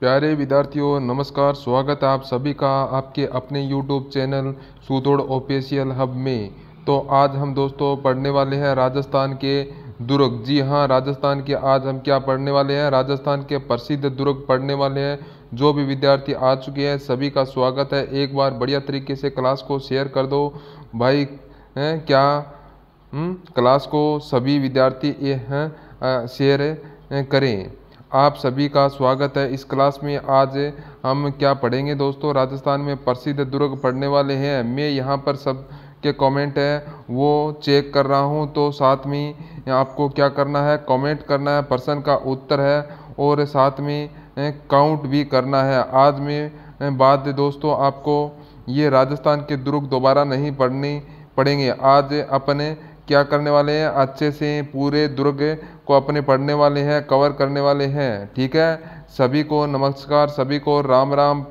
प्यारे विद्यार्थियों नमस्कार। स्वागत है आप सभी का आपके अपने YouTube चैनल सुदौड़ ऑफिशियल हब में। तो आज हम दोस्तों पढ़ने वाले हैं राजस्थान के दुर्ग। जी हाँ, राजस्थान के आज हम क्या पढ़ने वाले हैं, राजस्थान के प्रसिद्ध दुर्ग पढ़ने वाले हैं। जो भी विद्यार्थी आ चुके हैं सभी का स्वागत है। एक बार बढ़िया तरीके से क्लास को शेयर कर दो भाई। हैं क्या क्लास को सभी विद्यार्थी ये हैं शेयर करें। आप सभी का स्वागत है इस क्लास में। आज हम क्या पढ़ेंगे दोस्तों, राजस्थान में प्रसिद्ध दुर्ग पढ़ने वाले हैं। मैं यहाँ पर सब के कमेंट है वो चेक कर रहा हूँ, तो साथ में आपको क्या करना है, कमेंट करना है, प्रश्न का उत्तर है और साथ में काउंट भी करना है। आज में बाद दोस्तों आपको ये राजस्थान के दुर्ग दोबारा नहीं पढ़ेंगे। आज अपने क्या करने वाले हैं, अच्छे से पूरे दुर्ग को अपने पढ़ने वाले हैं, कवर करने वाले हैं। ठीक है, सभी को नमस्कार, सभी को राम राम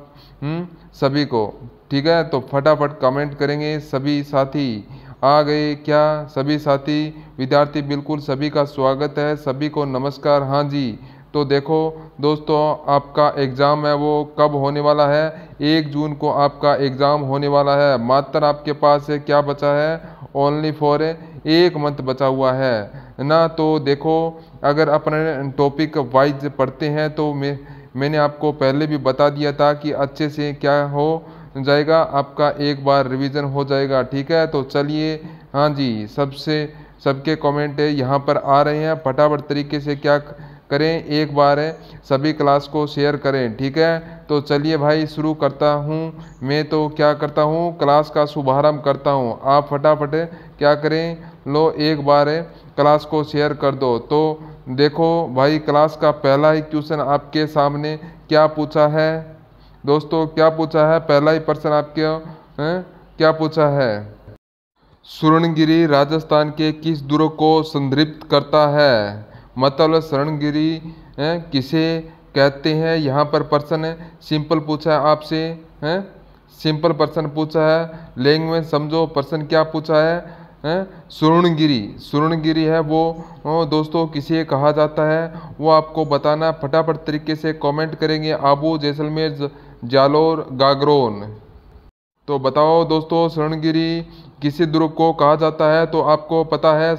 सभी को। ठीक है, तो फटाफट कमेंट करेंगे। सभी साथी आ गए क्या? सभी साथी विद्यार्थी बिल्कुल सभी का स्वागत है, सभी को नमस्कार। हाँ जी, तो देखो दोस्तों आपका एग्ज़ाम है वो कब होने वाला है, 1 जून को आपका एग्ज़ाम होने वाला है। मात्र आपके पास क्या बचा है, ओनली फॉर 1 मंथ बचा हुआ है ना। तो देखो अगर अपने टॉपिक वाइज पढ़ते हैं तो मैंने आपको पहले भी बता दिया था कि अच्छे से क्या हो जाएगा, आपका एक बार रिवीजन हो जाएगा। ठीक है, तो चलिए हाँ जी, सबके कमेंट यहाँ पर आ रहे हैं। फटाफट तरीके से क्या करें, एक बार सभी क्लास को शेयर करें। ठीक है, तो चलिए भाई शुरू करता हूँ। मैं तो क्या करता हूँ, क्लास का शुभारंभ करता हूँ। आप फटाफट क्या करें, लो एक बार क्लास को शेयर कर दो। तो देखो भाई, क्लास का पहला ही क्वेश्चन आपके सामने क्या पूछा है दोस्तों, क्या पूछा है, पहला ही प्रश्न आपके क्या पूछा है, स्वर्णगिरी राजस्थान के किस दुर्ग को संदर्भित करता है। मतलब स्वर्णगिरी किसे कहते हैं। यहाँ पर प्रश्न सिंपल पूछा है आपसे, सिंपल प्रश्न पूछा है, लैंग्वेज समझो। प्रश्न क्या पूछा है, स्वर्णगिरी है वो दोस्तों किसे कहा जाता है, वो आपको बताना। फटाफट तरीके से कमेंट करेंगे। आबू, जैसलमेर, जालोर, गागरोन। तो बताओ दोस्तों स्वर्णगिरी किसी दुर्ग को कहा जाता है। तो आपको पता है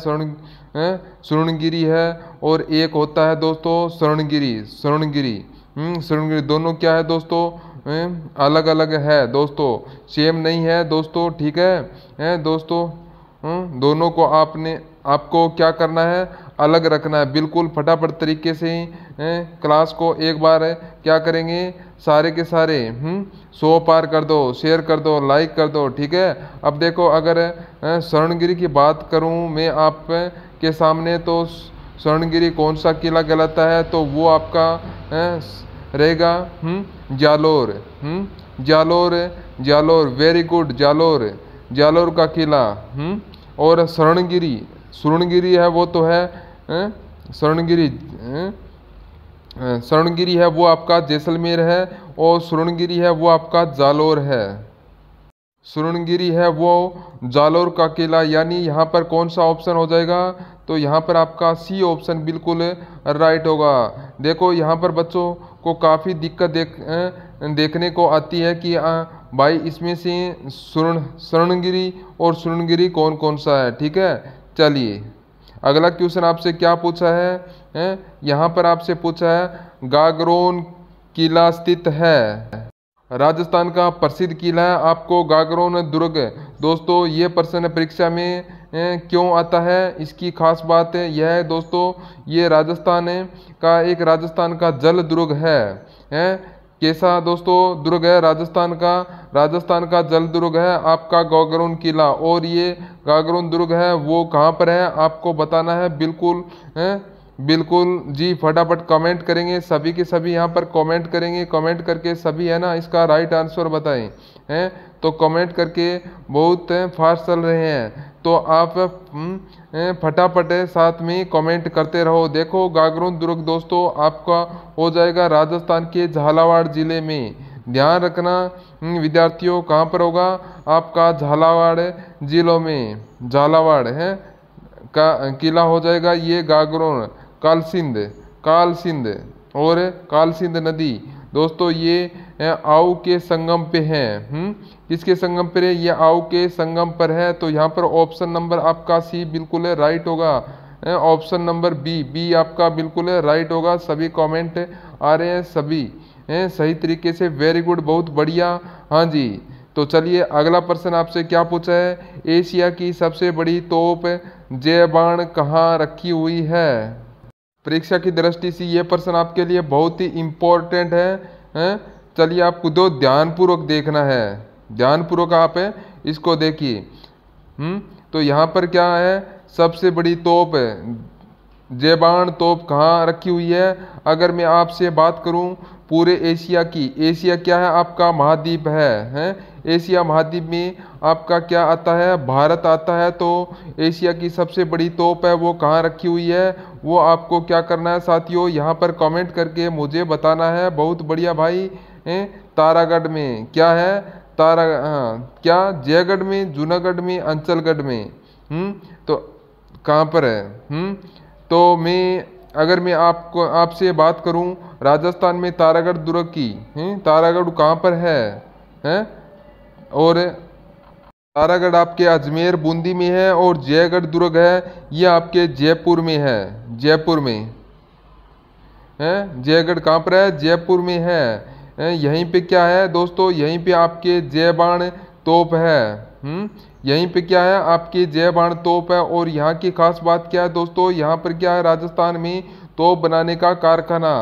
स्वर्णगिरी है और एक होता है दोस्तों स्वर्णगिरी दोनों क्या है दोस्तों, अलग अलग है दोस्तों, सेम नहीं है दोस्तों। ठीक है दोस्तों, दोनों को आपको क्या करना है, अलग रखना है बिल्कुल। फटाफट तरीके से क्लास को एक बार क्या करेंगे, सारे के सारे 100 पार कर दो, शेयर कर दो, लाइक कर दो। ठीक है, अब देखो अगर स्वर्णगिरी की बात करूं मैं आप के सामने, तो स्वर्णगिरी कौन सा किला कहलाता है, तो वो आपका रहेगा जालोर। जालोर वेरी गुड, जालोर का किला। और स्वर्णगिरी है वो तो है स्वर्णगिरी है वो आपका जैसलमेर है, और स्वर्णगिरी है वो आपका जालोर है। स्वर्णगिरी है वो जालोर का किला, यानी यहाँ पर कौन सा ऑप्शन हो जाएगा, तो यहाँ पर आपका सी ऑप्शन बिल्कुल राइट होगा। देखो यहाँ पर बच्चों को काफ़ी दिक्कत देखने को आती है कि भाई इसमें से स्वर्णगिरी और स्वर्णगिरी कौन कौन सा है। ठीक है, चलिए अगला क्वेश्चन आपसे क्या पूछा है, यहाँ पर आपसे पूछा है गागरोन किला स्थित है। राजस्थान का प्रसिद्ध किला है आपको गागरोन दुर्ग। दोस्तों ये प्रश्न परीक्षा में क्यों आता है, इसकी खास बात यह है दोस्तों, ये राजस्थान का जल दुर्ग है। कैसा दोस्तों दुर्ग है, राजस्थान का जल दुर्ग है आपका गागरोन किला। और ये गागरोन दुर्ग है वो कहाँ पर है, आपको बताना है बिल्कुल जी। फटाफट कमेंट करेंगे, सभी के सभी यहाँ पर कमेंट करेंगे। कमेंट करके सभी है ना इसका राइट आंसर बताएं, हैं तो कमेंट करके बहुत फास्ट चल रहे हैं, तो आप फटाफट साथ में कमेंट करते रहो। देखो गागरोन दुर्ग दोस्तों आपका हो जाएगा राजस्थान के झालावाड़ जिले में। ध्यान रखना विद्यार्थियों, कहाँ पर होगा आपका झालावाड़ जिलों में। झालावाड़ है का किला हो जाएगा ये गागरोन। कालसिंध और कालसिंध नदी दोस्तों ये आऊ के संगम पे है। किसके संगम पर है? ये आऊ के संगम पर है। तो यहाँ पर ऑप्शन नंबर आपका सी बिल्कुल है राइट होगा। ऑप्शन नंबर बी आपका बिल्कुल है राइट होगा। सभी कमेंट आ रहे हैं, सभी सही तरीके से, वेरी गुड, बहुत बढ़िया। हाँ जी, तो चलिए अगला प्रश्न आपसे क्या पूछा है? एशिया की सबसे बड़ी तोप जय बाण कहाँ रखी हुई है? परीक्षा की दृष्टि से ये प्रश्न आपके लिए बहुत ही इम्पोर्टेंट है। चलिए आपको दो ध्यानपूर्वक देखना है, ध्यानपूर्वक आप इसको देखिए। तो यहाँ पर क्या है? सबसे बड़ी तोप जय बाण तोप कहाँ रखी हुई है? अगर मैं आपसे बात करूं पूरे एशिया की, एशिया क्या है? आपका महाद्वीप है। एशिया महाद्वीप में आपका क्या आता है? भारत आता है। तो एशिया की सबसे बड़ी तोप है वो कहाँ रखी हुई है? वो आपको क्या करना है साथियों? यहाँ पर कमेंट करके मुझे बताना है। बहुत बढ़िया भाई। तारागढ़ में क्या है? क्या जयगढ़ में, जूनागढ़ में, अंचलगढ़ में? तो कहाँ पर है? तो अगर मैं आपसे बात करूं राजस्थान में तारागढ़ दुर्ग की, तारागढ़ कहाँ पर है? और तारागढ़ आपके अजमेर बूंदी में है, और जयगढ़ दुर्ग है ये आपके जयपुर में है। जयपुर में है। जयगढ़ कहाँ पर है? जयपुर में है। यहीं पे क्या है दोस्तों? यहीं पे आपके जय बाण तोप है। यहीं पे क्या है? आपकी जय बाण तोप है। और यहाँ की खास बात क्या है दोस्तों? यहाँ पर क्या है? राजस्थान में तोप बनाने का कारखाना,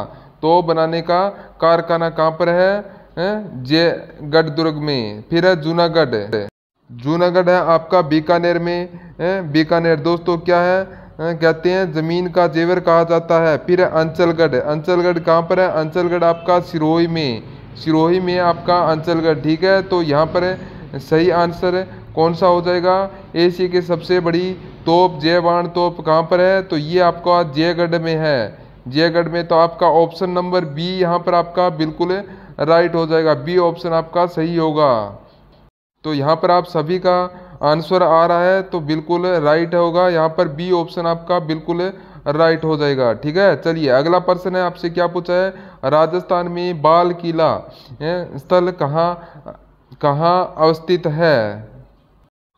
तोप बनाने का कारखाना कहाँ पर है? जयगढ़ दुर्ग में। फिर है जूनागढ़, जूनागढ़ है आपका बीकानेर में। बीकानेर दोस्तों क्या है? कहते हैं जमीन का जेवर कहा जाता है। फिर है अंचलगढ़, अंचलगढ़ कहाँ पर है? अंचलगढ़ आपका सिरोही में, सिरोही में आपका अंचलगढ़। ठीक है, तो यहाँ पर सही आंसर कौन सा हो जाएगा? एशिया की सबसे बड़ी तोप जय बाण तोप कहाँ पर है? तो ये आपका जयगढ़ में है, जयगढ़ में। तो आपका ऑप्शन नंबर बी यहाँ पर आपका बिल्कुल राइट हो जाएगा। बी ऑप्शन आपका सही होगा। तो यहाँ पर आप सभी का आंसर आ रहा है तो बिल्कुल राइट होगा। यहाँ पर बी ऑप्शन आपका बिल्कुल राइट हो जाएगा। ठीक है, चलिए अगला प्रश्न है आपसे क्या पूछा है? राजस्थान में बाल किला स्थल कहाँ अवस्थित है?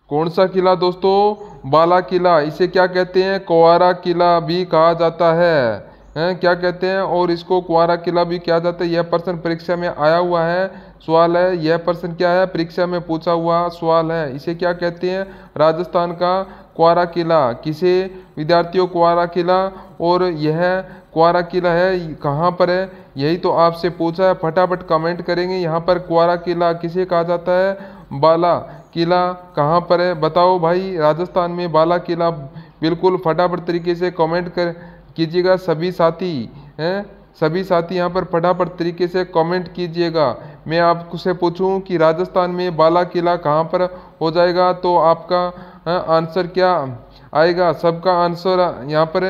कौन सा किला दोस्तों? बाला किला। इसे क्या कहते हैं? कुंवारा किला भी कहा जाता है। क्या कहते हैं? और इसको कुंवारा किला भी कहा जाता है। यह प्रश्न परीक्षा में आया हुआ है, सवाल है। यह प्रश्न क्या है? परीक्षा में पूछा हुआ सवाल है। इसे क्या कहते हैं? राजस्थान का कुंवारा किला। किसे विद्यार्थियों? कुंवारा किला। और यह कुंवारा किला है कहाँ पर है? यही तो आपसे पूछा है। फटाफट कमेंट करेंगे। यहाँ पर कुंवारा किला किसे कहा जाता है? बाला किला कहाँ पर है? बताओ भाई। राजस्थान में बाला किला। बिल्कुल फटाफट तरीके से कमेंट कीजिएगा सभी साथी हैं। सभी साथी यहाँ पर फटाफट तरीके से कमेंट कीजिएगा। मैं आपसे पूछूं कि राजस्थान में बाला किला कहाँ पर हो जाएगा, तो आपका आंसर क्या आएगा? सबका आंसर यहाँ पर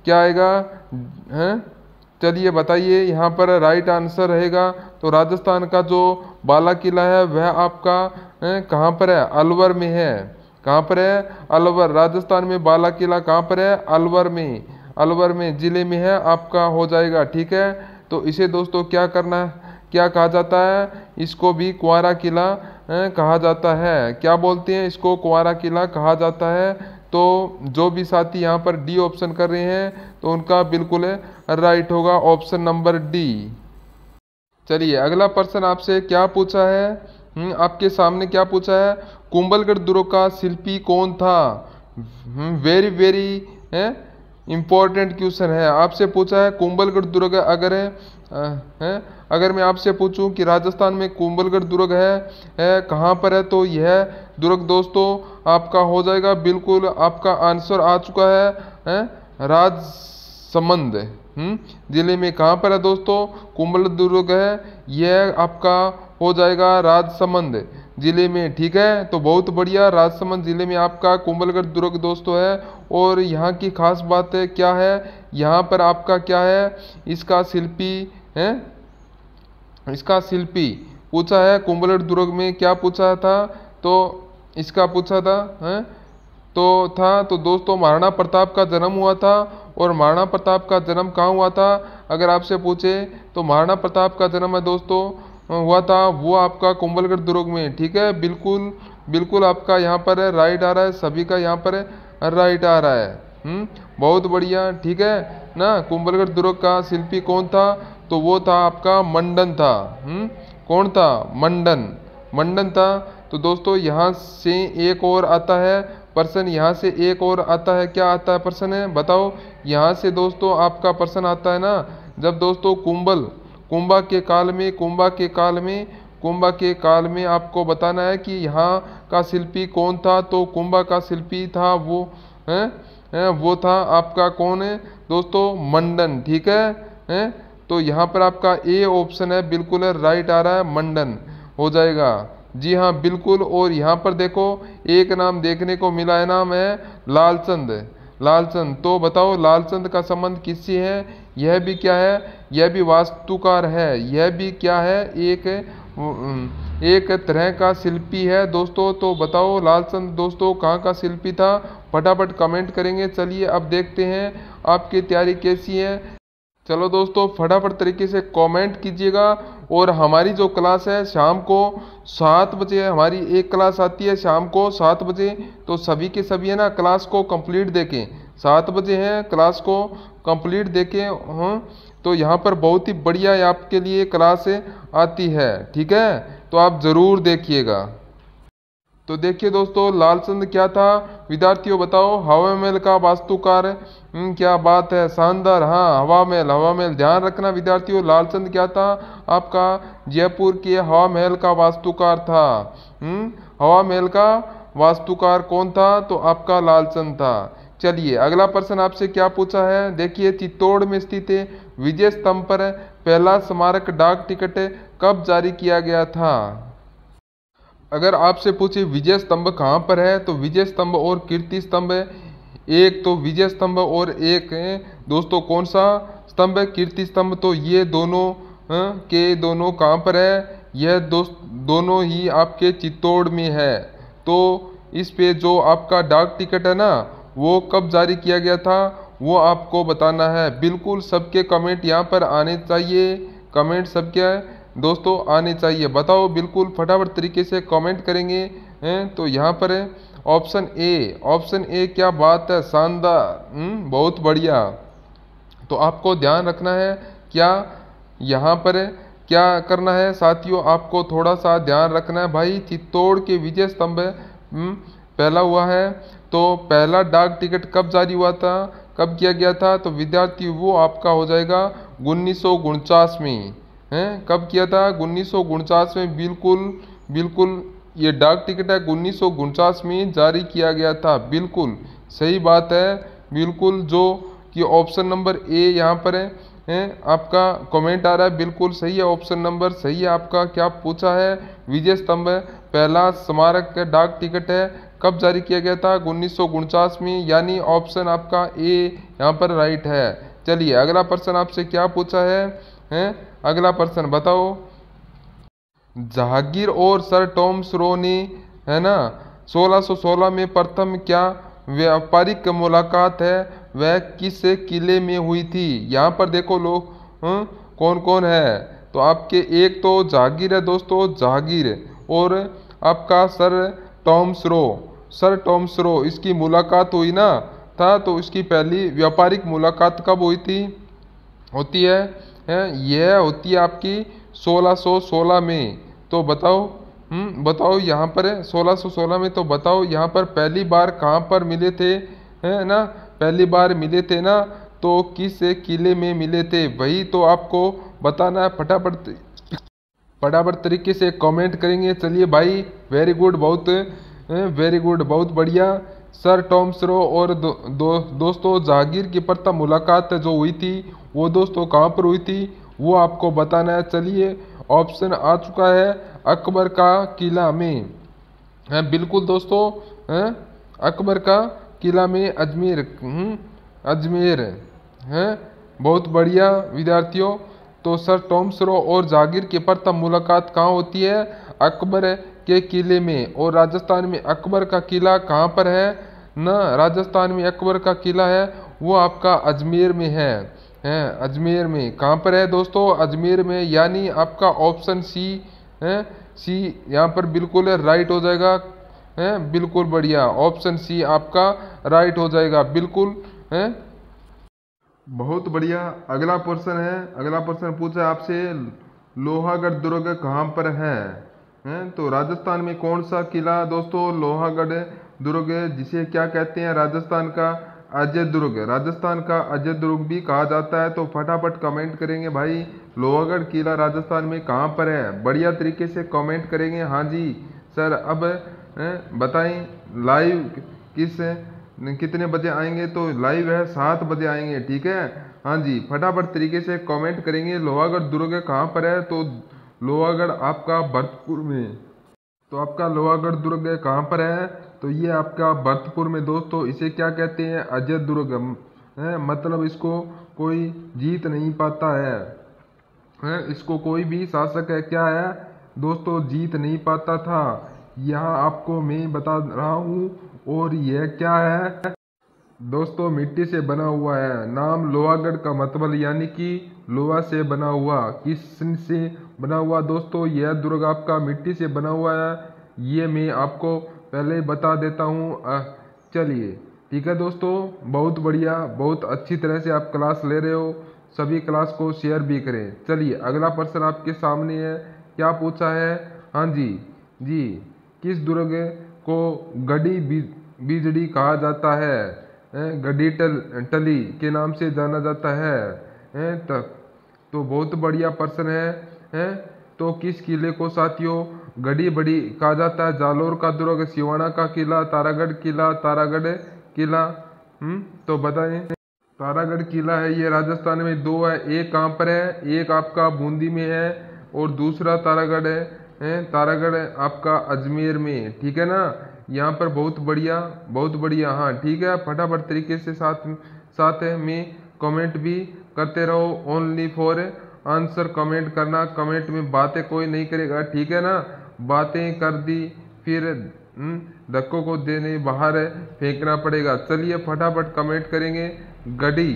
क्या आएगा? चलिए बताइए। यहाँ पर राइट आंसर रहेगा तो राजस्थान का जो बाला किला है वह आपका कहाँ पर है? अलवर में है। कहाँ पर है? अलवर। राजस्थान में बाला किला कहाँ पर है? अलवर में, अलवर में जिले में है आपका हो जाएगा। ठीक है, तो इसे दोस्तों क्या करना है? क्या कहा जाता है? इसको भी कुंवारा किला कहा जाता है। क्या बोलते हैं? इसको कुंवारा किला कहा जाता है। तो जो भी साथी यहाँ पर डी ऑप्शन कर रहे हैं तो उनका बिल्कुल राइट होगा ऑप्शन नंबर डी। चलिए अगला प्रश्न आपसे क्या पूछा है? आपके सामने क्या पूछा है? कुंभलगढ़ दुर्ग का शिल्पी कौन था? वेरी वेरी इम्पोर्टेंट क्वेश्चन है। आपसे पूछा है कुंभलगढ़ दुर्ग अगर मैं आपसे पूछूं कि राजस्थान में कुंभलगढ़ दुर्ग है कहाँ पर है, तो यह दुर्ग दोस्तों आपका हो जाएगा बिल्कुल। आपका आंसर आ चुका है राजसमंद जिले में। कहाँ पर है दोस्तों? कुंभलगढ़ दुर्ग है, यह आपका हो जाएगा राजसमंद जिले में। ठीक है, तो बहुत बढ़िया। राजसमंद जिले में आपका कुंभलगढ़ दुर्ग दोस्तों है। और यहाँ की खास बात क्या है? यहाँ पर आपका क्या है? इसका शिल्पी है, इसका शिल्पी पूछा है। कुंभलगढ़ दुर्ग में क्या पूछा था? तो इसका पूछा था तो दोस्तों महाराणा प्रताप का जन्म हुआ था और महाराणा प्रताप का जन्म कहाँ हुआ था अगर आपसे पूछे तो महाराणा प्रताप का जन्म है दोस्तों हुआ था वो आपका कुंभलगढ़ दुर्ग में। ठीक है, बिल्कुल बिल्कुल आपका यहाँ पर है राइट आ रहा है, सभी का यहाँ पर राइट आ रहा है। बहुत बढ़िया। ठीक है ना, कुंभलगढ़ दुर्ग का शिल्पी कौन था तो वो था आपका मंडन था। कौन था? मंडन, मंडन था। तो दोस्तों यहाँ से एक और आता है प्रश्न, यहाँ से एक और आता है, क्या आता है प्रश्न है बताओ। यहाँ से दोस्तों आपका प्रश्न आता है ना, जब दोस्तों कुंभा के काल में कुंभा के काल में आपको बताना है कि यहाँ का शिल्पी कौन था, तो कुंभा का शिल्पी था वो वो था आपका कौन है दोस्तों? मंडन। ठीक है, तो यहाँ पर आपका ए ऑप्शन है बिल्कुल है राइट आ रहा है, मंडन हो जाएगा। जी हाँ बिल्कुल। और यहाँ पर देखो एक नाम देखने को मिला है, नाम है लालचंद। लालचंद, तो बताओ लालचंद का संबंध किससे है? यह भी क्या है? यह भी वास्तुकार है। यह भी क्या है? एक तरह का शिल्पी है दोस्तों। तो बताओ लालचंद दोस्तों कहाँ का शिल्पी था? फटाफट कमेंट करेंगे। चलिए अब देखते हैं आपकी तैयारी कैसी है। चलो दोस्तों फटाफट तरीके से कमेंट कीजिएगा। और हमारी जो क्लास है शाम को 7 बजे हमारी एक क्लास आती है शाम को 7 बजे, तो सभी के सभी है ना क्लास को कंप्लीट देखें। 7 बजे है क्लास को कंप्लीट देखें। तो यहाँ पर बहुत ही बढ़िया आपके लिए क्लास आती है। ठीक है, तो आप ज़रूर देखिएगा। तो देखिए दोस्तों लालचंद क्या था विद्यार्थियों बताओ? हवा महल का वास्तुकार। क्या बात है, शानदार। हाँ हवा महल ध्यान रखना विद्यार्थियों। लालचंद क्या था आपका? जयपुर के हवा महल का वास्तुकार था। हवा महल का वास्तुकार कौन था? तो आपका लालचंद था। चलिए अगला प्रश्न आपसे क्या पूछा है, देखिए चित्तौड़ में स्थित विजय स्तंभ पर पहला स्मारक डाक टिकट कब जारी किया गया था? अगर आपसे पूछे विजय स्तंभ कहाँ पर है, तो विजय स्तंभ और कीर्ति स्तंभ एक तो विजय स्तंभ और एक दोस्तों कौन सा स्तंभ है? कीर्ति स्तंभ। तो ये दोनों के दोनों कहाँ पर है? यह दोनों ही आपके चित्तौड़ में है। तो इस पे जो आपका डाक टिकट है ना वो कब जारी किया गया था वो आपको बताना है। बिल्कुल सबके कमेंट यहाँ पर आने चाहिए, कमेंट सबके दोस्तों आने चाहिए। बताओ बिल्कुल फटाफट तरीके से कमेंट करेंगे हैं। तो यहाँ पर ऑप्शन ए, क्या बात है, शानदार, बहुत बढ़िया। तो आपको ध्यान रखना है क्या यहाँ पर क्या करना है साथियों, आपको थोड़ा सा ध्यान रखना है भाई। चित्तौड़ के विजय स्तंभ पहला हुआ है, तो पहला डाक टिकट कब जारी हुआ था, कब किया गया था? तो विद्यार्थी वो आपका हो जाएगा 1949 में। कब किया था? 1949 में। बिल्कुल ये डाक टिकट है 1949 में जारी किया गया था। बिल्कुल सही बात है। बिल्कुल जो कि ऑप्शन नंबर ए यहाँ पर है आपका कमेंट आ रहा है, बिल्कुल सही है, ऑप्शन नंबर सही है आपका। क्या पूछा है? विजय स्तंभ पहला स्मारक डाक टिकट है कब जारी किया गया था? 1949 में, यानी ऑप्शन आपका ए यहाँ पर राइट है। चलिए अगला प्रश्न आपसे क्या पूछा है? अगला प्रश्न बताओ। जहांगीर और सर टॉमस रो ने है ना 1616 में प्रथम क्या व्यापारिक मुलाकात है वह किस किले में हुई थी? यहाँ पर देखो लोग कौन कौन है। तो आपके एक तो जहांगीर है दोस्तों, जहांगीर, और आपका सर टॉमस रो इसकी मुलाकात हुई ना था। तो इसकी पहली व्यापारिक मुलाकात कब हुई थी? होती है यह होती है आपकी 1616 में। तो बताओ यहाँ पर 1616 में। तो बताओ यहाँ पर पहली बार कहाँ पर मिले थे, है ना? पहली बार मिले थे ना, तो किस किले में मिले थे वही तो आपको बताना है। फटाफट तरीके से कमेंट करेंगे। चलिए भाई वेरी गुड, बहुत बढ़िया। सर टॉमस रो और दोस्तों जहांगीर की प्रथम मुलाकात जो हुई थी वो दोस्तों कहाँ पर हुई थी वो आपको बताना है। चलिए ऑप्शन आ चुका है अकबर का किला में है। बिल्कुल दोस्तों अकबर का किला में, अजमेर है। बहुत बढ़िया विद्यार्थियों। तो सर टॉमस रो और जहांगीर की प्रथम मुलाकात कहाँ होती है? अकबर के किले में। और राजस्थान में अकबर का किला कहाँ पर है ना? राजस्थान में अकबर का किला है वो आपका अजमेर में है अजमेर में। कहाँ पर है दोस्तों? अजमेर में, यानी आपका ऑप्शन सी है, सी यहाँ पर बिल्कुल राइट हो जाएगा। है बिल्कुल बढ़िया, ऑप्शन सी आपका राइट हो जाएगा बिल्कुल है। बहुत बढ़िया। अगला प्रश्न है, अगला प्रश्न पूछा है आपसे, लोहागढ़ दुर्ग कहाँ पर है? हैं तो राजस्थान में कौन सा किला दोस्तों लोहागढ़ दुर्ग, जिसे क्या कहते हैं राजस्थान का अजय दुर्ग, राजस्थान का अजय दुर्ग भी कहा जाता है। तो फटाफट कमेंट करेंगे भाई, लोहागढ़ किला राजस्थान में कहाँ पर है? बढ़िया तरीके से कमेंट करेंगे। हाँ जी सर। अब बताएं लाइव किस कितने बजे आएंगे? तो लाइव है 7 बजे आएंगे, ठीक है। हाँ जी, फटाफट तरीके से कमेंट करेंगे। लोहागढ़ दुर्ग कहाँ पर है? तो लोहागढ़ आपका भरतपुर में। तो आपका लोहागढ़ दुर्ग कहाँ पर है? तो ये आपका भरतपुर में दोस्तों। इसे क्या कहते हैं? अजय दुर्ग है, मतलब इसको कोई जीत नहीं पाता है, इसको कोई भी शासक है क्या है दोस्तों जीत नहीं पाता था। यहाँ आपको मैं बता रहा हूँ। और यह क्या है दोस्तों? मिट्टी से बना हुआ है। नाम लोहागढ़ का मतलब यानी कि लोहा से बना हुआ। किस से बना हुआ दोस्तों? यह दुर्ग आपका मिट्टी से बना हुआ है। ये मैं आपको पहले ही बता देता हूँ। चलिए ठीक है दोस्तों, बहुत बढ़िया, बहुत अच्छी तरह से आप क्लास ले रहे हो। सभी क्लास को शेयर भी करें। चलिए अगला प्रश्न आपके सामने है। क्या पूछा है? हाँ जी जी, किस दुर्ग को गढ़ी बिजड़ी कहा जाता है? गढ़ी टली के नाम से जाना जाता है। तब तो बहुत बढ़िया प्रश्न है। तो किस किले को साथियों गढ़ी बड़ी कहा जाता है? जालोर का दुर्ग, सिवाना का किला, तारागढ़ किला, तारागढ़ किला। तो बताएं। तारागढ़ किला है ये राजस्थान में। दो है, एक कहाँ पर है? एक आपका बूंदी में है और दूसरा तारागढ़ है तारागढ़ आपका अजमेर में, ठीक है ना। यहाँ पर बहुत बढ़िया, बहुत बढ़िया। हाँ ठीक है, फटाफट तरीके से साथ में कमेंट भी करते रहो। ओनली फॉर आंसर कमेंट करना, कमेंट में बातें कोई नहीं करेगा, ठीक है ना। बातें कर दी फिर धक्कों को देने बाहर फेंकना पड़ेगा। चलिए फटाफट कमेंट करेंगे। गढ़ी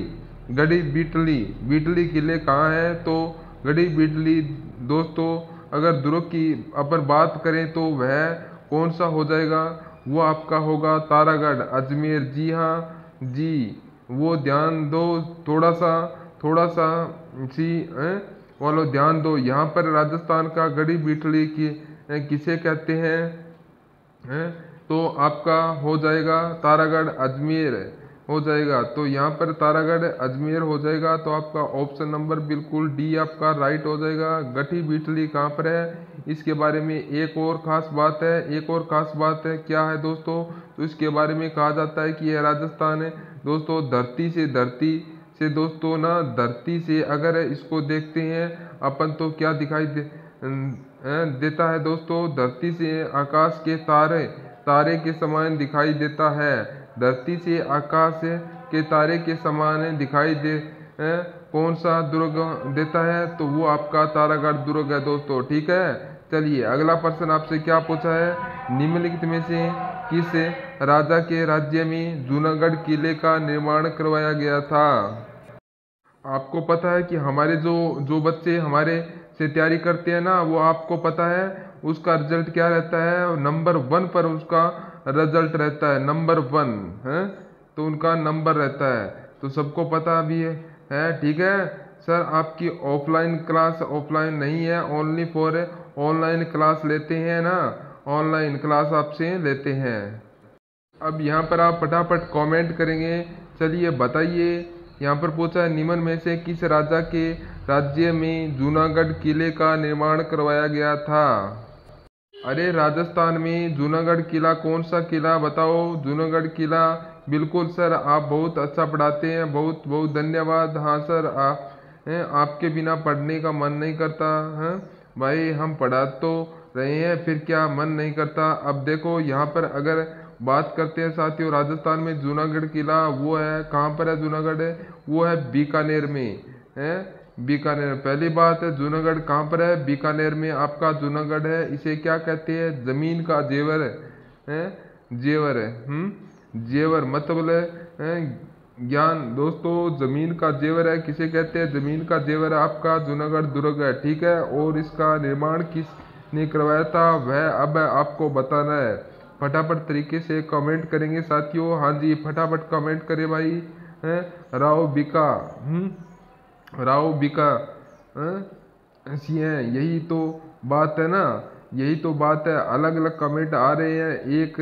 गढ़ी बिटली, बिटली किले कहाँ है? तो गढ़ी बिटली दोस्तों अगर दुर्ग की अपन बात करें तो वह कौन सा हो जाएगा? वो आपका होगा तारागढ़ अजमेर। जी हाँ जी, वो ध्यान दो, थोड़ा सा सी वालों ध्यान दो। यहाँ पर राजस्थान का गढ़ी बिटली की किसे कहते हैं? तो आपका हो जाएगा तारागढ़ अजमेर हो जाएगा। तो यहाँ पर तारागढ़ अजमेर हो जाएगा। तो आपका ऑप्शन नंबर बिल्कुल डी आपका राइट हो जाएगा। गढ़ी बिटली कहाँ पर है? इसके बारे में एक और ख़ास बात है, एक और ख़ास बात है। क्या है दोस्तों? तो इसके बारे में कहा जाता है कि यह राजस्थान है दोस्तों। धरती से दोस्तों ना, धरती से अगर इसको देखते हैं अपन तो क्या दिखाई देता है दोस्तों? धरती से आकाश के तारे के समान दिखाई देता है। धरती से आकाश के तारे के समान दिखाई कौन सा दुर्ग देता है? तो वो आपका तारागढ़ दुर्ग है दोस्तों, ठीक है। चलिए अगला प्रश्न आपसे क्या पूछा है? निम्नलिखित में से किस राजा के राज्य में जूनागढ़ किले का निर्माण करवाया गया था? आपको पता है कि हमारे जो बच्चे हमारे से तैयारी करते हैं ना, वो आपको पता है उसका रिजल्ट क्या रहता है? नंबर 1 पर उसका रिजल्ट रहता है, नंबर 1 है। तो उनका नंबर रहता है, तो सबको पता भी है, ठीक है। सर आपकी ऑफलाइन क्लास ऑफलाइन नहीं है, ओनली फॉर ऑनलाइन क्लास लेते हैं ना, ऑनलाइन क्लास आपसे लेते हैं। अब यहाँ पर आप फटाफट कमेंट करेंगे। चलिए बताइए, यहाँ पर पूछा है निम्न में से किस राजा के राज्य में जूनागढ़ किले का निर्माण करवाया गया था? अरे राजस्थान में जूनागढ़ किला, कौन सा किला बताओ? जूनागढ़ किला, बिल्कुल सर, आप बहुत अच्छा पढ़ाते हैं, बहुत बहुत धन्यवाद। हाँ सर, आपके बिना पढ़ने का मन नहीं करता है भाई। हम पढ़ा तो रहे हैं, फिर क्या मन नहीं करता? अब देखो यहाँ पर अगर बात करते हैं साथियों, राजस्थान में जूनागढ़ किला वो है, कहाँ पर है जूनागढ़? वो है बीकानेर में है, बीकानेर। पहली बात है जूनागढ़ कहाँ पर है? बीकानेर में आपका जूनागढ़ है। इसे क्या कहते हैं? जमीन का जेवर है, जेवर है। जेवर मतलब है ज्ञान दोस्तों जमीन का जेवर है, किसे कहते हैं? जमीन का जेवर आपका जूनागढ़ दुर्ग है, ठीक है। और इसका निर्माण किसने करवाया था वह अब आपको बताना है। फटाफट तरीके से कमेंट करेंगे साथियों। हाँ जी, फटाफट कमेंट करें भाई। हैं? राव बिका, राव बिका ऐसी है, यही तो बात है ना, यही तो बात है। अलग अलग कमेंट आ रहे हैं, एक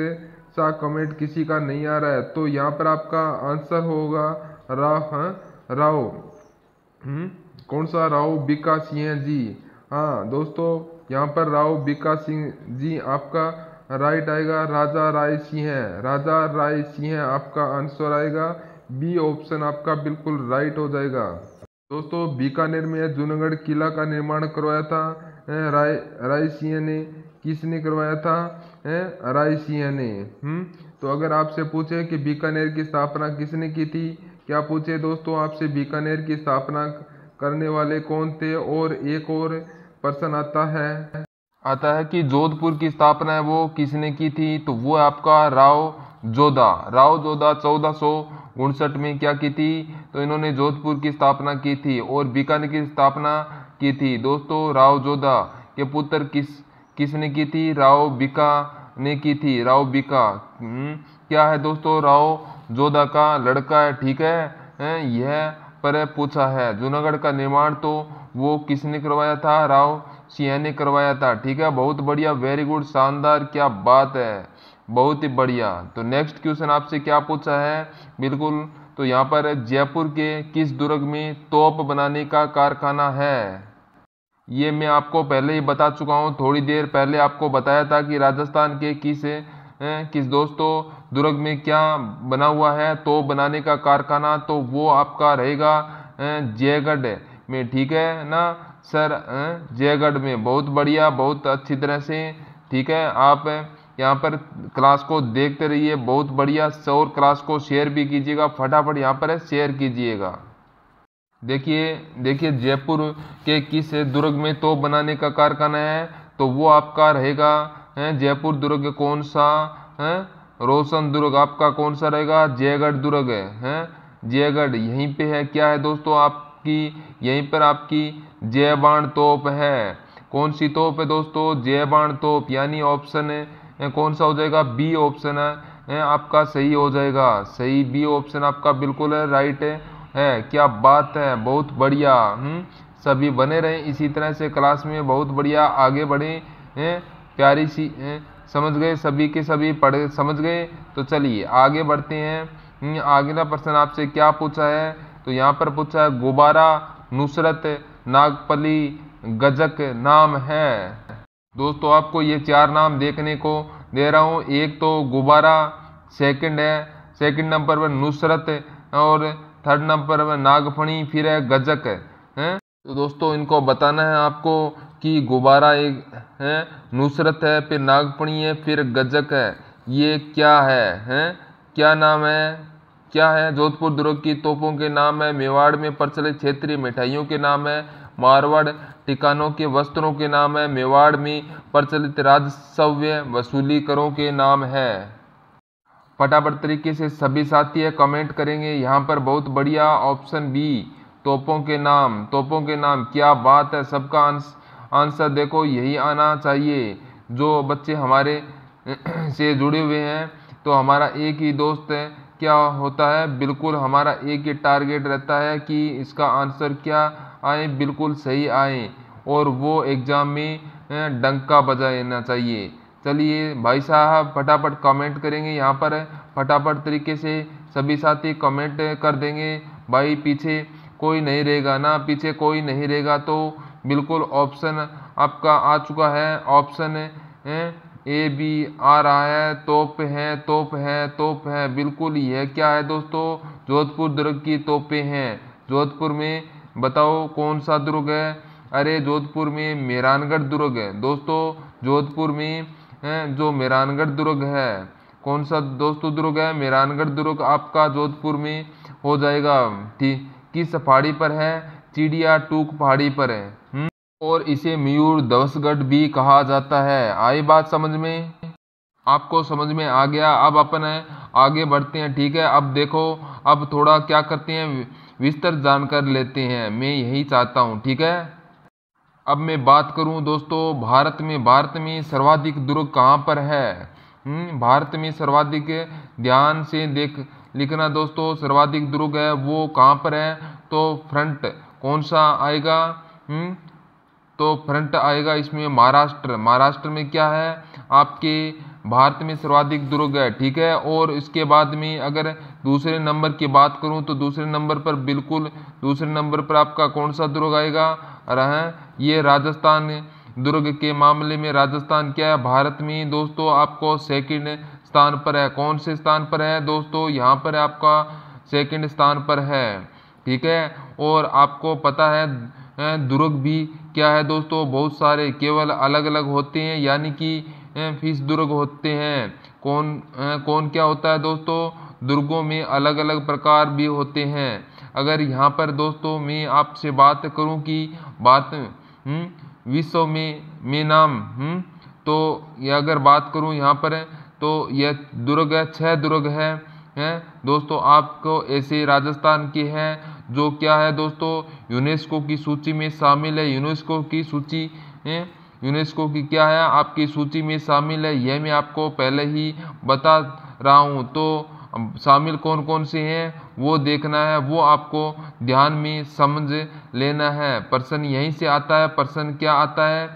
सा कमेंट किसी का नहीं आ रहा है। तो यहाँ पर आपका आंसर होगा राव, राव, कौन सा? राव बीका सिंह जी। हाँ दोस्तों, यहाँ पर राव बीका सिंह जी आपका राइट आएगा। राजा राय सिंह है, राजा राय सिंह आपका आंसर आएगा। बी ऑप्शन आपका बिल्कुल राइट हो जाएगा। दोस्तों बीकानेर में जूनागढ़ किला का निर्माण करवाया था राय राय सिंह ने। किसने करवाया था? राय सिंह ने। तो अगर आपसे पूछे कि बीकानेर की स्थापना किसने की थी, क्या पूछे दोस्तों आपसे बीकानेर की स्थापना करने वाले कौन थे? और एक और प्रश्न आता है कि जोधपुर की स्थापना है वो किसने की थी? तो वो आपका राव जोधा। राव जोधा 1459 में क्या की थी? तो इन्होंने जोधपुर की स्थापना की थी। और बीकानेर की स्थापना की थी दोस्तों राव जोधा के पुत्र किसने की थी? राव बिका ने की थी। राव बिका क्या है दोस्तों? राव जोधा का लड़का है, ठीक है। यह पर पूछा है। जूनागढ़ का निर्माण तो वो किसने करवाया था? राव सिंह ने करवाया था, ठीक है। बहुत बढ़िया, वेरी गुड, शानदार, क्या बात है, बहुत ही बढ़िया। तो नेक्स्ट क्वेश्चन आपसे क्या पूछा है? बिल्कुल, तो यहाँ पर जयपुर के किस दुर्ग में तोप बनाने का कारखाना है? ये मैं आपको पहले ही बता चुका हूँ, थोड़ी देर पहले आपको बताया था कि राजस्थान के किस दोस्तों दुर्ग में क्या बना हुआ है तोप बनाने का कारखाना। तो वो आपका रहेगा जयगढ़ में, ठीक है ना सर? जयगढ़ में। बहुत बढ़िया, बहुत अच्छी तरह से, ठीक है। आप यहाँ पर क्लास को देखते रहिए, बहुत बढ़िया। और क्लास को शेयर भी कीजिएगा, फटाफट यहाँ पर शेयर कीजिएगा। देखिए देखिए, जयपुर के किस दुर्ग में तोप बनाने का कारखाना है? तो वो आपका रहेगा जयपुर दुर्ग। कौन सा है? रोशन दुर्ग आपका कौन सा रहेगा? जयगढ़ दुर्ग है। जयगढ़ यहीं पे है। क्या है दोस्तों आपकी? यहीं पर आपकी जयबाण तोप है। कौन सी तोप है दोस्तों? जयबाण तोप। यानी ऑप्शन कौन सा हो जाएगा? बी ऑप्शन है आपका सही हो जाएगा। सही, बी ऑप्शन आपका बिल्कुल है, राइट है। क्या बात है, बहुत बढ़िया। सभी बने रहें इसी तरह से क्लास में, बहुत बढ़िया आगे बढ़े। प्यारी सी समझ गए, सभी के सभी पढ़े समझ गए। तो चलिए आगे बढ़ते हैं। अगला प्रश्न आपसे क्या पूछा है? तो यहाँ पर पूछा है गुब्बारा, नुसरत, नागपली, गजक नाम है। दोस्तों आपको ये चार नाम देखने को दे रहा हूँ। एक तो गुब्बारा सेकंड है, सेकंड नंबर पर नुसरत, और थर्ड नंबर पर नागफणी, फिर है गजक है। तो दोस्तों इनको बताना है आपको कि गुब्बारा एक है, नुसरत है, फिर नागफणी है, फिर गजक है। ये क्या है? क्या नाम है? क्या है? जोधपुर दुर्ग की तोपों के नाम है, मेवाड़ में प्रचलित क्षेत्रीय मिठाइयों के नाम है, मारवाड़ ठिकानों के वस्त्रों के नाम है, मेवाड़ में प्रचलित राजस्व वसूली करों के नाम है। फटाफट तरीके से सभी साथी कमेंट करेंगे यहाँ पर। बहुत बढ़िया, ऑप्शन बी, तोपों के नाम। तोपों के नाम, क्या बात है। सबका आंसर देखो यही आना चाहिए। जो बच्चे हमारे से जुड़े हुए हैं, तो हमारा एक ही दोस्त है, क्या होता है, बिल्कुल हमारा एक ही टारगेट रहता है कि इसका आंसर क्या आए, बिल्कुल सही आए, और वो एग्जाम में डंका बजाना चाहिए। चलिए भाई साहब फटाफट कमेंट करेंगे यहाँ पर, फटाफट तरीके से सभी साथी कमेंट कर देंगे भाई। पीछे कोई नहीं रहेगा ना, पीछे कोई नहीं रहेगा। तो बिल्कुल ऑप्शन आपका आ चुका है, ऑप्शन ए बी आ रहा है। तोप है, तोप है, तोप है, बिल्कुल यह क्या है दोस्तों? जोधपुर दुर्ग की तोपें हैं। जोधपुर में बताओ कौन सा दुर्ग है? अरे जोधपुर में मेहरानगढ़ दुर्ग है दोस्तों। जोधपुर में जो मेहरानगढ़ दुर्ग है, कौन सा दोस्तों दुर्ग है? मेहरानगढ़ दुर्ग आपका जोधपुर में हो जाएगा। ठीक, किस पहाड़ी पर है? चिड़िया टूक पहाड़ी पर है। और इसे मयूर ध्वजगढ़ भी कहा जाता है। आई बात समझ में? आपको समझ में आ गया? अब अपन आगे बढ़ते हैं, ठीक है। अब देखो अब थोड़ा क्या करते हैं, विस्तार जानकर लेते हैं, मैं यही चाहता हूँ। ठीक है, अब मैं बात करूं दोस्तों भारत में सर्वाधिक दुर्ग कहाँ पर है। भारत में सर्वाधिक, ध्यान से लिखना दोस्तों, सर्वाधिक दुर्ग है वो कहाँ पर है। तो फ्रंट कौन सा आएगा। तो फ्रंट आएगा इसमें महाराष्ट्र में क्या है आपके, भारत में सर्वाधिक दुर्ग है। ठीक है, और इसके बाद में अगर दूसरे नंबर की बात करूं तो दूसरे नंबर पर, बिल्कुल दूसरे नंबर पर आपका कौन सा दुर्ग आएगा, ये राजस्थान। दुर्ग के मामले में राजस्थान क्या है भारत में दोस्तों, आपको सेकंड स्थान पर है। कौन से स्थान पर है दोस्तों, यहाँ पर आपका सेकंड स्थान पर है। ठीक है, और आपको पता है दुर्ग भी क्या है दोस्तों, बहुत सारे केवल अलग अलग होते हैं, यानी कि फिश दुर्ग होते हैं। कौन क्या होता है दोस्तों, दुर्गों में अलग अलग प्रकार भी होते हैं। अगर यहाँ पर दोस्तों मैं आपसे बात करूँ कि विश्व में नाम, तो ये अगर बात करूँ यहाँ पर, तो यह दुर्ग है, 6 दुर्ग हैं दोस्तों आपको ऐसे राजस्थान के हैं, जो क्या है दोस्तों यूनेस्को की सूची में शामिल है। यूनेस्को की क्या है आपकी सूची में शामिल है, यह मैं आपको पहले ही बता रहा हूँ। तो शामिल कौन कौन से हैं वो देखना है, वो आपको ध्यान में समझ लेना है। प्रश्न यहीं से आता है, प्रश्न क्या आता है,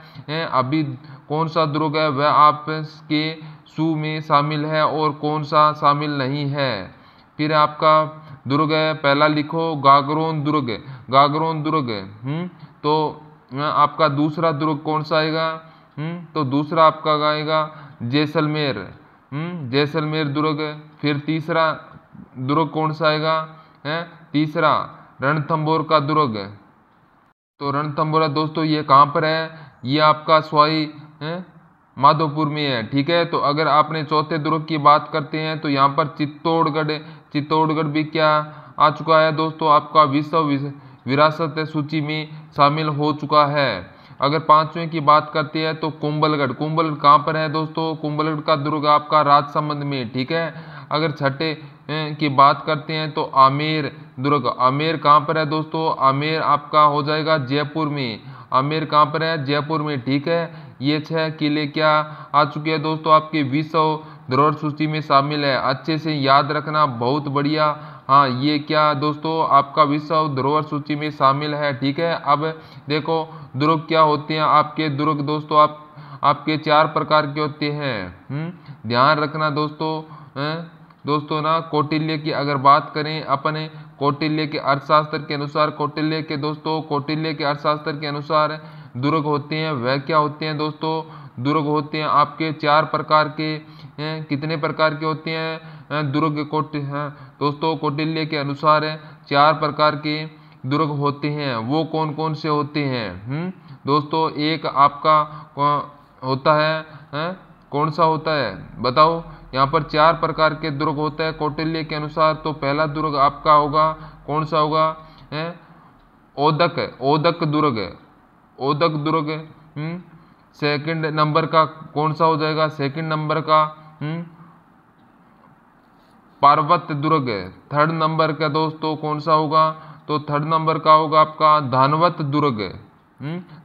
अभी कौन सा दुर्ग है वह आपके सू में शामिल है और कौन सा शामिल नहीं है। फिर आपका दुर्ग है, पहला लिखो गागरोन दुर्ग। तो आपका दूसरा दुर्ग कौन सा आएगा, तो दूसरा आपका आएगा जैसलमेर दुर्ग। फिर तीसरा दुर्ग कौन सा आएगा, तीसरा रणथंभौर का दुर्ग। तो रणथंभौर दोस्तों ये कहाँ पर है, ये आपका सवाई माधोपुर में है। ठीक है, तो अगर आपने चौथे दुर्ग की बात करते हैं तो यहाँ पर चित्तौड़गढ़ भी क्या आ चुका है दोस्तों, आपका विश्व विरासत सूची में शामिल हो चुका है। अगर पांचवें की बात करते हैं तो कुंभलगढ़ कहाँ पर है दोस्तों, कुंभलगढ़ का दुर्ग आपका राजसमंद में। ठीक है, अगर छठे की बात करते हैं तो आमेर कहाँ पर है दोस्तों, आमेर आपका हो जाएगा जयपुर में। आमेर कहाँ पर है, जयपुर में। ठीक है, ये 6 किले क्या आ चुके हैं दोस्तों, आपके विश्व धरोहर सूची में शामिल है। अच्छे से याद रखना, बहुत बढ़िया। हाँ, ये क्या दोस्तों आपका विश्व धरोहर सूची में शामिल है। ठीक है, अब देखो दुर्ग क्या होते हैं आपके दुर्ग दोस्तों, आपके 4 प्रकार के होते हैं। ध्यान रखना दोस्तों ना, कौटिल्य की अगर बात करें अपने कौटिल्य के अर्थशास्त्र के अनुसार, कौटिल्य के अर्थशास्त्र के अनुसार दुर्ग होते हैं वह क्या होते हैं दोस्तों, दुर्ग होते हैं आपके 4 प्रकार के। कितने प्रकार के होते हैं दुर्ग दोस्तों, कौटिल्य के अनुसार 4 प्रकार के दुर्ग होते हैं। वो कौन कौन से होते हैं दोस्तों, एक आपका होता है, कौन सा होता है बताओ। यहाँ पर 4 प्रकार के दुर्ग होता है कौटिल्य के अनुसार। तो पहला दुर्ग आपका होगा, कौन सा होगा, ओदक दुर्ग। सेकंड नंबर का कौन सा हो जाएगा, सेकंड नंबर का पार्वत दुर्ग। थर्ड नंबर का दोस्तों कौन सा होगा, तो थर्ड नंबर का होगा आपका धानवत दुर्ग।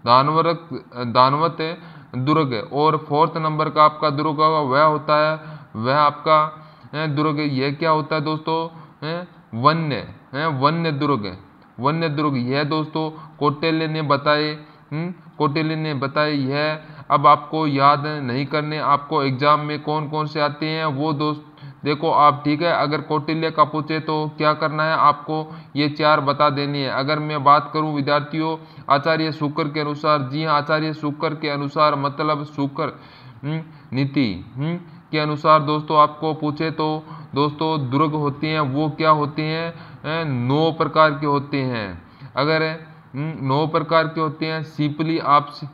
धानवत दुर्ग। और फोर्थ नंबर का आपका दुर्ग होगा वह होता है, वह आपका दुर्ग, यह क्या होता है दोस्तों, वन्य दुर्ग। यह दोस्तों कौटिल्य ने बताए यह अब आपको याद नहीं करने, आपको एग्जाम में कौन कौन से आते हैं वो दोस्त देखो आप। ठीक है, अगर कौटिल्य का पूछे तो क्या करना है, आपको ये 4 बता देनी है। अगर मैं बात करूं विद्यार्थियों आचार्य शुक्र के अनुसार, जी हाँ आचार्य शुक्र के अनुसार, मतलब शुक्र नीति के अनुसार दोस्तों आपको पूछे तो दोस्तों दुर्ग होते हैं वो क्या होते हैं, 9 प्रकार के होते हैं। अगर 9 प्रकार के होते हैं सिंपली आपसे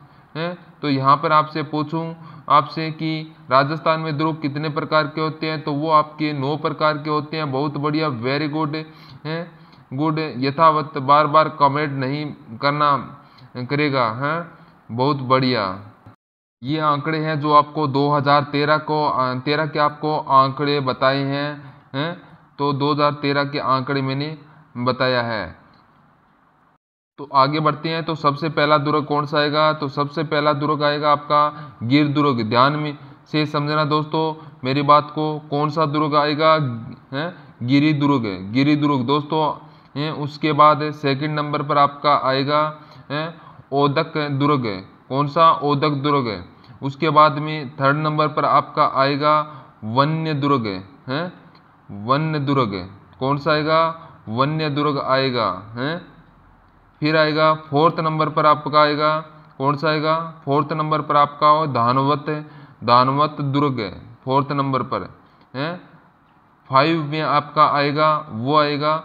तो यहाँ पर आपसे पूछूं आपसे कि राजस्थान में दुर्ग कितने प्रकार के होते हैं, तो वो आपके 9 प्रकार के होते हैं। बहुत बढ़िया, वेरी गुड यथावत, बार बार कमेंट नहीं करना करेगा, बहुत बढ़िया। ये आंकड़े हैं जो आपको 2013 के आपको आंकड़े बताए हैं। तो 2013 के आंकड़े मैंने बताया है। तो आगे बढ़ते हैं। तो सबसे पहला दुर्ग कौन सा आएगा? तो सबसे पहला दुर्ग आएगा आपका गिर दुर्ग। ध्यान में से समझना दोस्तों मेरी बात को। कौन सा दुर्ग आएगा? गिरी दुर्ग। गिरी दुर्ग दोस्तों। उसके बाद सेकंड नंबर पर आपका आएगा ओदक दुर्ग। कौन सा? ओदक दुर्ग। उसके बाद में थर्ड नंबर पर आपका आएगा वन्य दुर्ग। वन्य दुर्ग। कौन सा आएगा? वन्य दुर्ग आएगा। फिर आएगा फोर्थ नंबर पर आपका आएगा कौन सा आएगा? फोर्थ नंबर पर आपका हो धानवत। धानवत दुर्ग फोर्थ नंबर पर है। 5 में आपका आएगा वो आएगा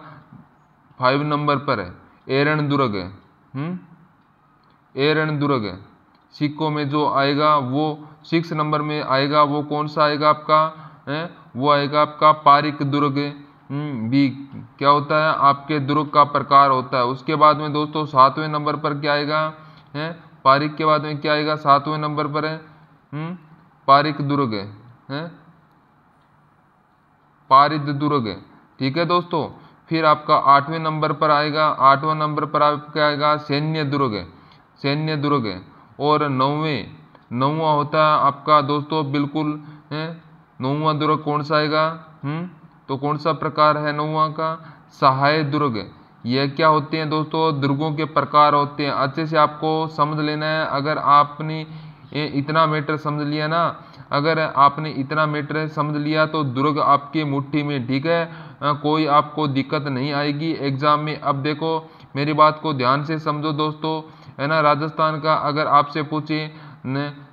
5 नंबर पर एरण दुर्ग। एरण दुर्ग। सिक्कों में जो आएगा वो 6 नंबर में आएगा वो कौन सा आएगा आपका? वो आएगा आपका पारिक दुर्ग। भी क्या होता है? आपके दुर्ग का प्रकार होता है। उसके बाद में दोस्तों 7वें नंबर पर क्या आएगा? पारिक के बाद में क्या आएगा? 7वें नंबर पर है पारिक दुर्ग है। पारिद दुर्ग। ठीक है दोस्तों। फिर आपका 8वें नंबर पर आएगा 8वां नंबर पर आपका आएगा सैन्य दुर्ग। सैन्य दुर्ग। और 9वां होता है आपका दोस्तों बिल्कुल 9वां दुर्ग कौन सा आएगा? तो कौन सा प्रकार है 9वां का? सहाय दुर्ग। यह क्या होते हैं दोस्तों? दुर्गों के प्रकार होते हैं। अच्छे से आपको समझ लेना है। अगर आपने इतना मैटर समझ लिया ना, अगर आपने इतना मैटर समझ लिया तो दुर्ग आपकी मुट्ठी में। ठीक है, कोई आपको दिक्कत नहीं आएगी एग्जाम में। अब देखो मेरी बात को ध्यान से समझो दोस्तों, है ना। राजस्थान का अगर आपसे पूछे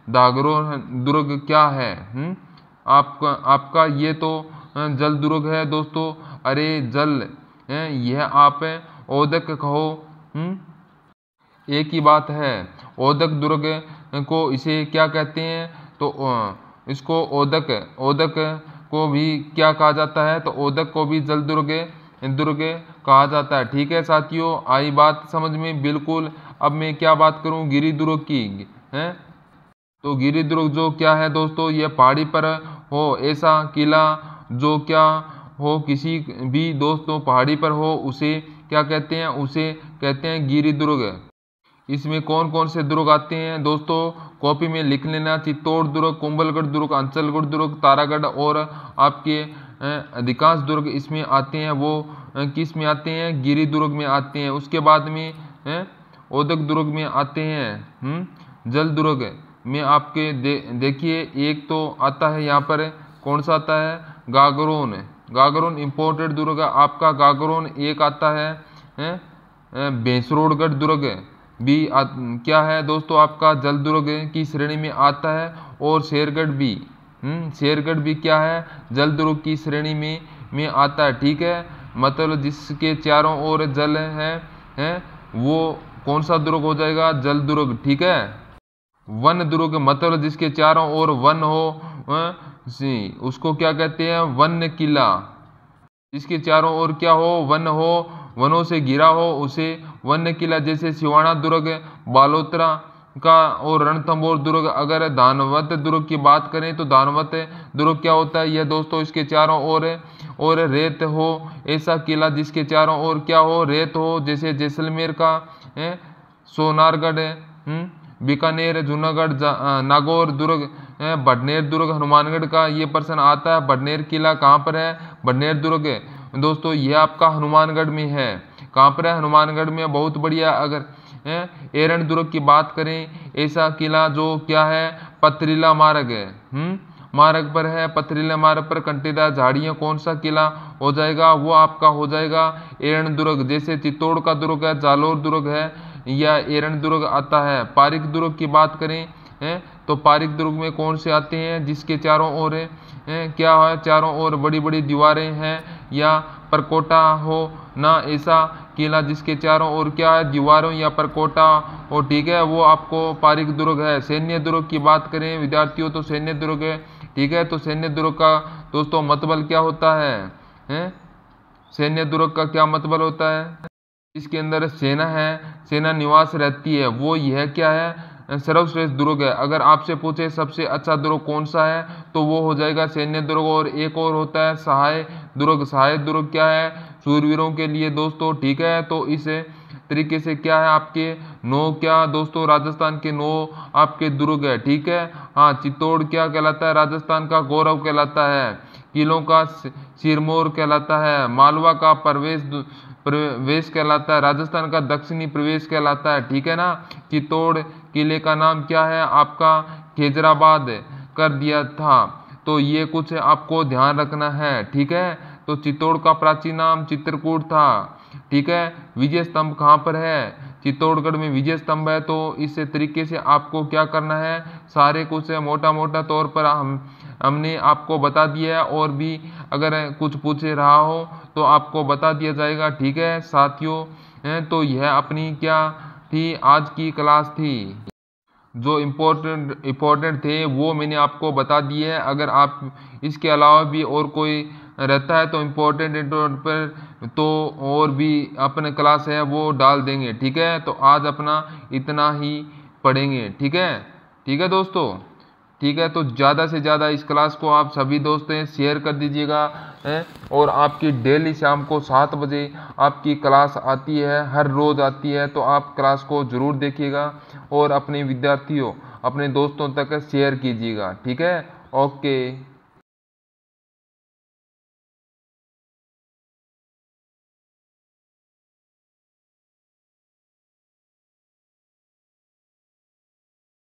दागरो दुर्ग क्या है, आपका ये तो जल दुर्ग है दोस्तों। अरे जल यह आप ओदक कहो, एक ही बात है। ओदक दुर्ग को इसे क्या कहते हैं? तो इसको ओदक ओदक को भी क्या कहा जाता है? तो ओदक को भी जल दुर्ग कहा जाता है। ठीक है साथियों, आई बात समझ में बिल्कुल। अब मैं क्या बात करूं गिरी दुर्ग की है। तो गिरी दुर्ग जो क्या है दोस्तों, ये पहाड़ी पर हो ऐसा किला जो क्या हो, किसी भी दोस्तों पहाड़ी पर हो, उसे क्या कहते हैं? उसे कहते हैं गिरी दुर्ग। इसमें कौन कौन से दुर्ग आते हैं दोस्तों? कॉपी में लिख लेना। चित्तौड़ दुर्ग, कुंभलगढ़ दुर्ग, अंचलगढ़ दुर्ग, तारागढ़ और आपके अधिकांश दुर्ग इसमें आते हैं। वो किस में आते हैं? गिरी दुर्ग में आते हैं। उसके बाद में ओदक दुर्ग में आते हैं जल दुर्ग में। आपके देखिए एक तो आता है यहाँ पर कौन सा आता है? गागरोन। गागरोन इम्पोर्टेड दुर्ग आपका गागरोन एक आता है। भैंसरोडगढ़ दुर्ग भी क्या है दोस्तों आपका जल दुर्ग की श्रेणी में आता है। और शेरगढ़ भी शेरगढ़ भी क्या है? जल दुर्ग की श्रेणी में आता है। ठीक है, मतलब जिसके चारों ओर जल है वो कौन सा दुर्ग हो जाएगा? जल दुर्ग। ठीक है, वन दुर्ग मतलब जिसके चारों ओर वन हो उसको क्या कहते हैं? वन्य किला। जिसके चारों ओर क्या हो? वन हो, वनों से घिरा हो, उसे वन्य किला। जैसे सिवाना दुर्ग, बालोतरा का और रणथंभौर दुर्ग। अगर दानवत दुर्ग की बात करें तो दानवत दुर्ग क्या होता है? यह दोस्तों इसके चारों ओर और रेत हो ऐसा किला जिसके चारों ओर क्या हो? रेत हो। जैसे जैसलमेर का सोनारगढ़, बीकानेर, जूनागढ़, नागौर दुर्ग, बडनेर दुर्ग। हनुमानगढ़ का ये प्रश्न आता है। बडनेर किला कहाँ पर है? बडनेर दुर्ग दोस्तों ये आपका हनुमानगढ़ में है। कहाँ पर है? हनुमानगढ़ में। बहुत बढ़िया। अगर एरण दुर्ग की बात करें, ऐसा किला जो क्या है? पथरीला मार्ग है, मार्ग पर है। पथरीला मार्ग पर कंटेदार झाड़ियाँ, कौन सा किला हो जाएगा? वो आपका हो जाएगा एरण दुर्ग। जैसे चित्तौड़ का दुर्ग है, जालोर दुर्ग है, या एरण दुर्ग आता है। पारिक दुर्ग की बात करें तो पारिक दुर्ग में कौन से आते हैं? जिसके चारों ओर क्या है? चारों ओर बड़ी बड़ी दीवारें हैं, या परकोटा हो ना ऐसा किला जिसके चारों ओर क्या है? दीवारों या परकोटा हो। ठीक है, वो आपको पारिक दुर्ग है। सैन्य दुर्ग की बात करें विद्यार्थियों तो सैन्य दुर्ग है। ठीक है, तो सैन्य दुर्ग का दोस्तों मतलब क्या होता है? सैन्य दुर्ग का क्या मतलब होता है? इसके अंदर सेना है, सेना निवास रहती है, वो यह क्या है? सर्वश्रेष्ठ दुर्ग है। अगर आपसे पूछे सबसे अच्छा दुर्ग कौन सा है तो वो हो जाएगा सैन्य दुर्ग। और एक और होता है सहाय दुर्ग सहायक दुर्ग क्या है, शूरवीरों के लिए दोस्तों, ठीक है। तो इस तरीके से क्या है आपके 9 क्या दोस्तों राजस्थान के 9 आपके दुर्ग है, ठीक है। हाँ, चित्तौड़ क्या कहलाता है, राजस्थान का गौरव कहलाता है, किलों का सिरमौर कहलाता है, मालवा का प्रवेश कहलाता है, राजस्थान का दक्षिणी प्रवेश कहलाता है, ठीक है ना। चित्तौड़ किले का नाम क्या है आपका, खेजराबाद कर दिया था। तो ये कुछ आपको ध्यान रखना है, ठीक है। तो चित्तौड़ का प्राचीन नाम चित्रकूट था, ठीक है। विजय स्तंभ कहाँ पर है, चित्तौड़गढ़ में विजय स्तंभ है। तो इस तरीके से आपको क्या करना है, सारे कुछ मोटा मोटा तौर पर हमने आपको बता दिया है, और भी अगर कुछ पूछ रहा हो तो आपको बता दिया जाएगा, ठीक है साथियों। तो यह अपनी क्या थी, आज की क्लास थी। जो इम्पोर्टेंट थे वो मैंने आपको बता दिए है। अगर आप इसके अलावा भी और कोई रहता है तो इम्पोर्टेंट पर तो और भी अपने क्लास है वो डाल देंगे, ठीक है। तो आज अपना इतना ही पढ़ेंगे, ठीक है, ठीक है दोस्तों, ठीक है। तो ज़्यादा से ज़्यादा इस क्लास को आप सभी दोस्तों शेयर कर दीजिएगा। और आपकी डेली शाम को 7 बजे आपकी क्लास आती है, हर रोज़ आती है। तो आप क्लास को ज़रूर देखिएगा और अपने विद्यार्थियों, अपने दोस्तों तक शेयर कीजिएगा, ठीक है। ओके।